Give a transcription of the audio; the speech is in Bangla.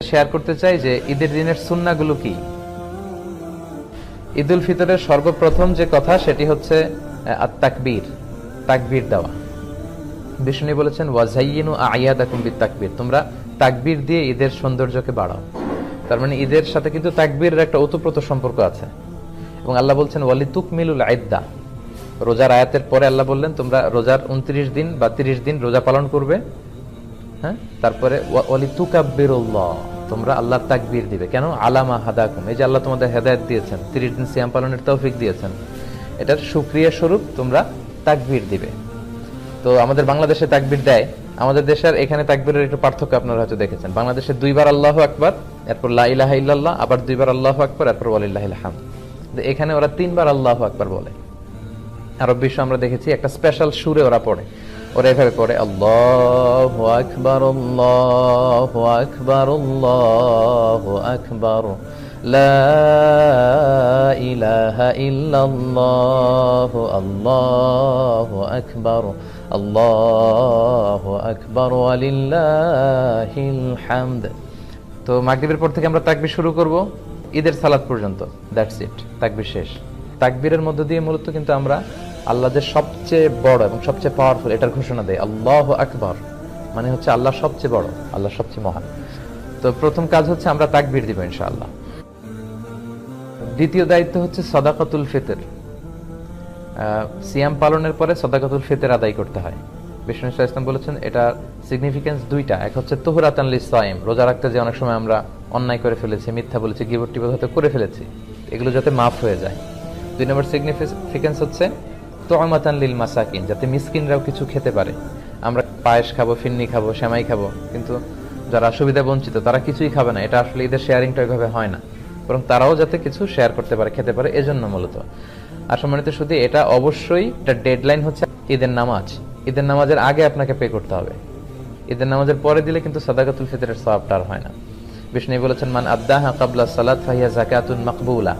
শেয়ার করতে চাই যে ঈদের দিনের সুন্নাহগুলো কি। ঈদুল ফিতরের সর্বপ্রথম যে কথা সেটি হচ্ছে তাকবীর, তাকবীর দেওয়া। বিষ্ণু বলেছেন ওয়াজাইয়িনু আয়াদাকুম বিতাকবীর, তোমরা তাকবীর দিয়ে ঈদের সৌন্দর্যকে বাড়াও। তার মানে ঈদের সাথে কিন্তু তাকবীরের একটা ওতপ্রোত সম্পর্ক আছে। এবং আল্লাহ বলছেন ওয়ালিতুকমিলুল ইদ্দা, রোজার আয়াতের পরে আল্লাহ বললেন তোমরা রোজার 29 দিন বা 30 দিন রোজা পালন করবে। হ্যাঁ, তারপরে ওয়ালিতুকাব্বিরুল্লাহ, তোমরা আল্লাহর তাকবীর দিবে। কেন? আলামা হাদাকুম, এই যে আল্লাহ তোমাদের হেদায়েত দিয়েছেন, 30 দিন সিয়াম পালনের তৌফিক দিয়েছেন, এটার শুকরিয়া স্বরূপ তোমরা তাকবীর দিবে। তো আমাদের বাংলাদেশে তাকবীর দেয়, আমাদের দেশের এখানে তাকবীরের একটু পার্থক্য আপনারা হয়তো দেখেছেন। বাংলাদেশে 2 বার আল্লাহু আকবার, এরপর লা ইলাহা ইল্লাল্লাহ, আবার 2 বার আল্লাহু আকবার, এরপর ওয়ালিল্লাহিল হামদ। এখানে ওরা 3 বার আল্লাহু আকবার বলে। আরব বিশ্ব আমরা দেখেছি একটা স্পেশাল সুরে ওরা পড়ে, ওরা এভাবে পড়ে আল্লাহু আকবার আল্লাহু আকবার আল্লাহু আকবার লা ইলাহা ইল্লাল্লাহ আল্লাহু আকবার আল্লাহু আকবার ওয়ালিল্লাহিল হামদ। তো মাগরিবের পর থেকে আমরা তাকবীর শুরু করব ঈদের সালাত পর্যন্ত, দ্যাটস ইট, তাকবীর শেষ। তাকবীরের মধ্য দিয়ে মূলত কিন্তু আমরা আল্লাহ যে সবচেয়ে বড় এবং সবচেয়ে পাওয়ারফুল এটার ঘোষণা দেয়। আল্লাহু আকবার মানে হচ্ছে আল্লাহ সবচেয়ে বড়, আল্লাহ সবচেয়ে মহান। তো প্রথম কাজ হচ্ছে আমরা তাকবীর দিব ইনশাআল্লাহ। দ্বিতীয় দায়িত্ব হচ্ছে সাদাকাতুল ফিতর। সিয়াম পালনের পরে সাদাকাতুল ফিতর আদায় করতে হয়। বিষ্ণু সাল্লাল্লাহু আলাইহি ওয়াসাল্লাম বলেছেন এটা সিগনিফিকেন্স দুইটা, এক হচ্ছে তুহরাতান লিস-সাইম, রোজা রাখতে যে অনেক সময় আমরা অন্যায় করে ফেলেছি, মিথ্যা বলেছি, গীবত টিবত হয়তো করে ফেলেছি, এগুলো যাতে মাফ হয়ে যায়। 2 নম্বর সিগনিফিকেন্স হচ্ছে তুআমাতান লিল মাসাকিন, যাতে মিসকিনরাও কিছু খেতে পারে। আমরা পায়েস খাবো, ফিন্নি খাবো, সেমাই খাবো, কিন্তু যারা সুবিধা বঞ্চিত তারা কিছুই খাবে না। এটা আসলে ঈদের শেয়ারিংটা ওইভাবে হয় না, বরং তারাও যাতে কিছু শেয়ার করতে পারে, খেতে পারে, এজন্য মূলত। আর সম্মানিত শুধু এটা অবশ্যই একটা ডেডলাইন হচ্ছে ঈদের নামাজ। ঈদের নামাজের আগে আপনাকে পে করতে হবে। ঈদের নামাজের পরে দিলে কিন্তু সাদাকাতুল ফিতরের সওয়াবটা আর হয় না। বিষ্ণু বলেছেন মান আদ্দাহা ক্বাবলা সালাত ফাহিয়া যাকাতুন মাকবুলা,